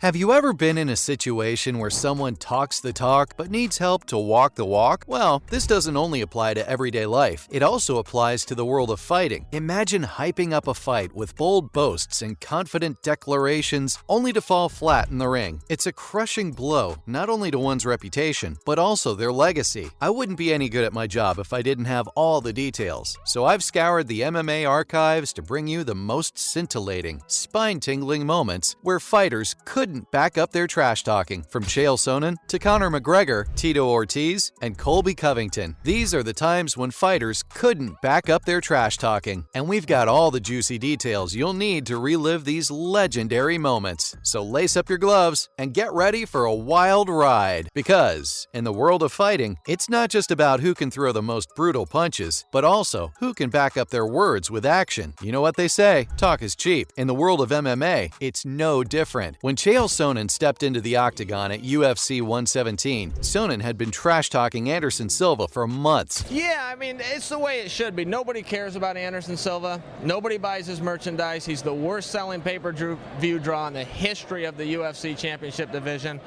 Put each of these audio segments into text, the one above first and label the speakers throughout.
Speaker 1: Have you ever been in a situation where someone talks the talk but needs help to walk the walk? Well, this doesn't only apply to everyday life, it also applies to the world of fighting. Imagine hyping up a fight with bold boasts and confident declarations only to fall flat in the ring. It's a crushing blow, not only to one's reputation, but also their legacy. I wouldn't be any good at my job if I didn't have all the details, so I've scoured the MMA archives to bring you the most scintillating, spine-tingling moments where fighters couldn't back up their trash talking. From Chael Sonnen to Conor McGregor, Tito Ortiz, and Colby Covington. These are the times when fighters couldn't back up their trash talking. And we've got all the juicy details you'll need to relive these legendary moments. So lace up your gloves and get ready for a wild ride. Because, in the world of fighting, it's not just about who can throw the most brutal punches, but also who can back up their words with action. You know what they say, talk is cheap. In the world of MMA, it's no different. When Chael Sonnen stepped into the octagon at UFC 117, Sonnen had been trash-talking Anderson Silva for months.
Speaker 2: Yeah, I mean, it's the way it should be. Nobody cares about Anderson Silva. Nobody buys his merchandise. He's the worst-selling pay-per-view draw in the history of the UFC Championship division.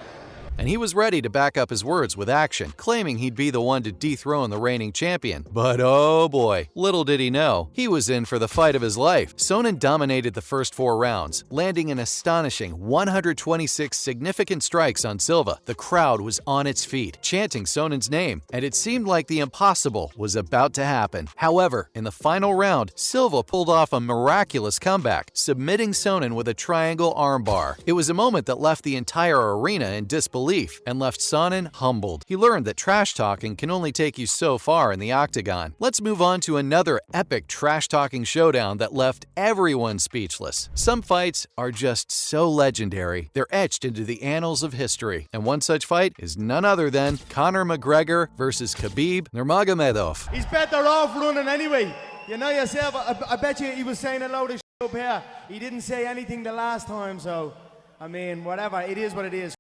Speaker 1: And he was ready to back up his words with action, claiming he'd be the one to dethrone the reigning champion. But oh boy, little did he know, he was in for the fight of his life. Sonnen dominated the first 4 rounds, landing an astonishing 126 significant strikes on Silva. The crowd was on its feet, chanting Sonnen's name, and it seemed like the impossible was about to happen. However, in the final round, Silva pulled off a miraculous comeback, submitting Sonnen with a triangle armbar. It was a moment that left the entire arena in disbelief and left Sonnen humbled. He learned that trash talking can only take you so far in the octagon. Let's move on to another epic trash talking showdown that left everyone speechless. Some fights are just so legendary, they're etched into the annals of history. And one such fight is none other than Conor McGregor versus Khabib Nurmagomedov.
Speaker 3: He's better off running anyway. You know yourself, I bet you he was saying a load of shit up here. He didn't say anything the last time, so, I mean, whatever, it is what it is.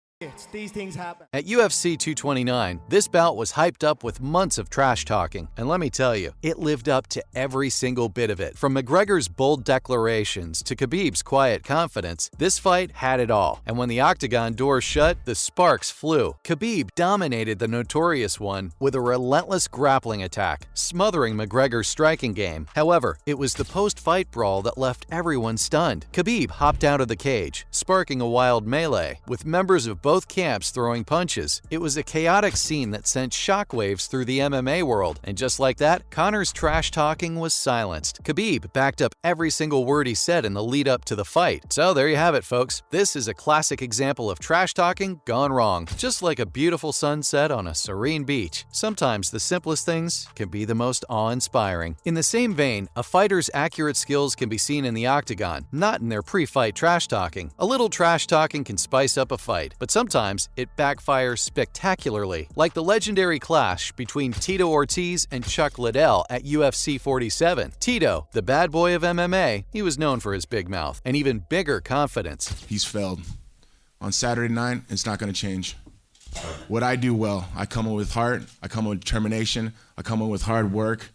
Speaker 3: These things happen.
Speaker 1: At UFC 229, this bout was hyped up with months of trash talking, and let me tell you, it lived up to every single bit of it. From McGregor's bold declarations to Khabib's quiet confidence, this fight had it all. And when the octagon doors shut, the sparks flew. Khabib dominated the Notorious One with a relentless grappling attack, smothering McGregor's striking game. However, it was the post-fight brawl that left everyone stunned. Khabib hopped out of the cage, sparking a wild melee, with members of both camps throwing punches. It was a chaotic scene that sent shockwaves through the MMA world, and just like that, Conor's trash talking was silenced. Khabib backed up every single word he said in the lead up to the fight. So there you have it, folks. This is a classic example of trash talking gone wrong. Just like a beautiful sunset on a serene beach, sometimes the simplest things can be the most awe-inspiring. In the same vein, a fighter's accurate skills can be seen in the octagon, not in their pre-fight trash talking. A little trash talking can spice up a fight, but sometimes it backfires spectacularly, like the legendary clash between Tito Ortiz and Chuck Liddell at UFC 47. Tito, the bad boy of MMA, he was known for his big mouth and even bigger confidence.
Speaker 4: He's failed. On Saturday night, it's not going to change. What I do well, I come in with heart, I come in with determination, I come in with hard work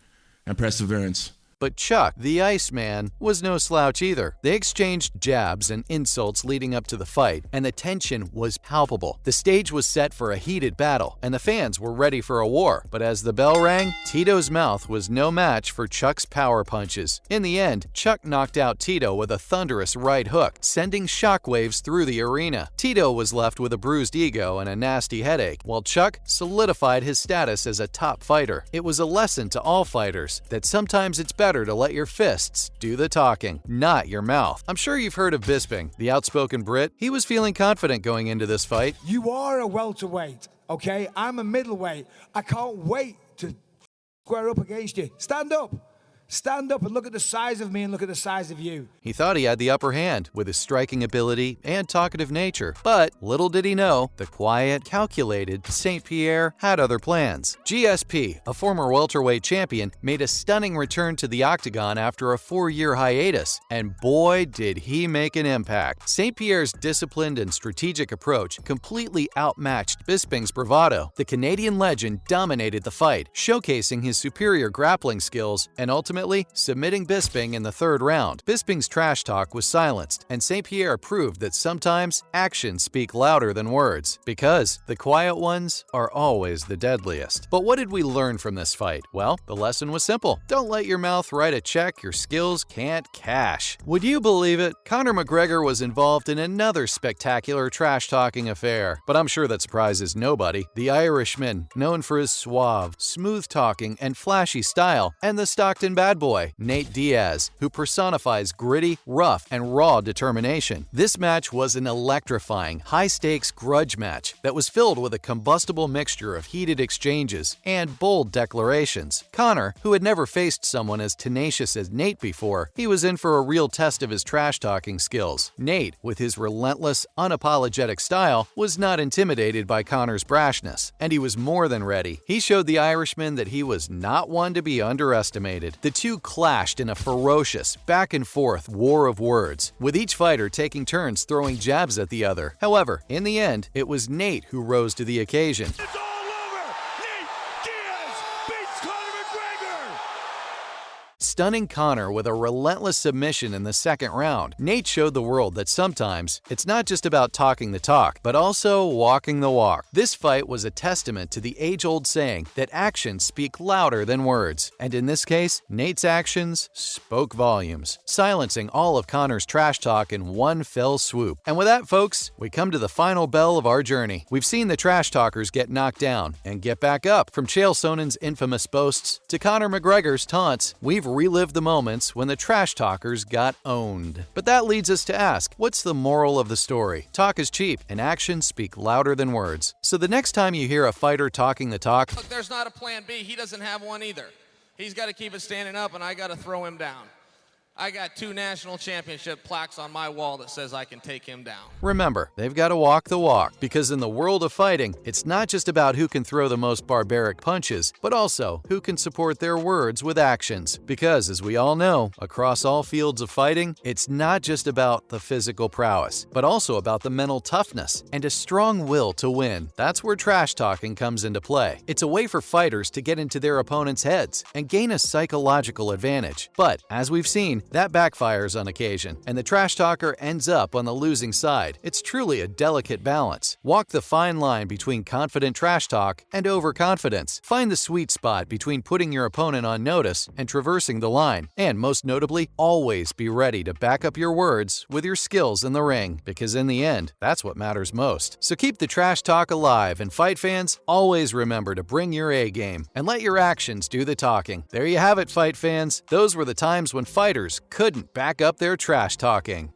Speaker 4: and perseverance.
Speaker 1: But Chuck, the Iceman, was no slouch either. They exchanged jabs and insults leading up to the fight, and the tension was palpable. The stage was set for a heated battle, and the fans were ready for a war. But as the bell rang, Tito's mouth was no match for Chuck's power punches. In the end, Chuck knocked out Tito with a thunderous right hook, sending shockwaves through the arena. Tito was left with a bruised ego and a nasty headache, while Chuck solidified his status as a top fighter. It was a lesson to all fighters that sometimes it's better to let your fists do the talking, not your mouth. I'm sure you've heard of Bisping, the outspoken Brit. He was feeling confident going into this fight.
Speaker 5: You are a welterweight, okay? I'm a middleweight. I can't wait to square up against you. Stand up. Stand up and look at the size of me and look at the size of you.
Speaker 1: He thought he had the upper hand with his striking ability and talkative nature, but little did he know, the quiet, calculated St. Pierre had other plans. GSP, a former welterweight champion, made a stunning return to the octagon after a 4-year hiatus, and boy did he make an impact. St. Pierre's disciplined and strategic approach completely outmatched Bisping's bravado. The Canadian legend dominated the fight, showcasing his superior grappling skills and ultimately ultimately submitting Bisping in the third round. Bisping's trash talk was silenced, and St. Pierre proved that sometimes actions speak louder than words, because the quiet ones are always the deadliest. But what did we learn from this fight? Well, the lesson was simple. Don't let your mouth write a check your skills can't cash. Would you believe it? Conor McGregor was involved in another spectacular trash-talking affair, but I'm sure that surprises nobody. The Irishman, known for his suave, smooth-talking, and flashy style, and the Stockton bad boy, Nate Diaz, who personifies gritty, rough, and raw determination. This match was an electrifying, high-stakes grudge match that was filled with a combustible mixture of heated exchanges and bold declarations. Conor, who had never faced someone as tenacious as Nate before, he was in for a real test of his trash-talking skills. Nate, with his relentless, unapologetic style, was not intimidated by Conor's brashness, and he was more than ready. He showed the Irishman that he was not one to be underestimated. The two clashed in a ferocious, back-and-forth war of words, with each fighter taking turns throwing jabs at the other. However, in the end, it was Nate who rose to the occasion.
Speaker 6: It's all over! Nate Diaz beats Conor McGregor!
Speaker 1: Stunning Conor with a relentless submission in the second round, Nate showed the world that sometimes it's not just about talking the talk, but also walking the walk. This fight was a testament to the age-old saying that actions speak louder than words. And in this case, Nate's actions spoke volumes, silencing all of Conor's trash talk in one fell swoop. And with that, folks, we come to the final bell of our journey. We've seen the trash talkers get knocked down and get back up. From Chael Sonnen's infamous boasts to Conor McGregor's taunts, we've relived the moments when the trash talkers got owned. But that leads us to ask, what's the moral of the story? Talk is cheap, and actions speak louder than words. So the next time you hear a fighter talking the talk,
Speaker 2: Look, there's not a plan B. He doesn't have one either. He's got to keep it standing up, and I got to throw him down. I got 2 national championship plaques on my wall that says I can take him down.
Speaker 1: remember, they've got to walk the walk, because in the world of fighting, it's not just about who can throw the most barbaric punches, but also who can support their words with actions. Because, as we all know, across all fields of fighting, it's not just about the physical prowess, but also about the mental toughness and a strong will to win. That's where trash talking comes into play. It's a way for fighters to get into their opponents' heads and gain a psychological advantage. But, as we've seen, that backfires on occasion, and the trash talker ends up on the losing side. It's truly a delicate balance. Walk the fine line between confident trash talk and overconfidence. Find the sweet spot between putting your opponent on notice and traversing the line. And most notably, always be ready to back up your words with your skills in the ring, because in the end, that's what matters most. So keep the trash talk alive, and fight fans, always remember to bring your A game and let your actions do the talking. There you have it, fight fans. Those were the times when fighters couldn't back up their trash talking.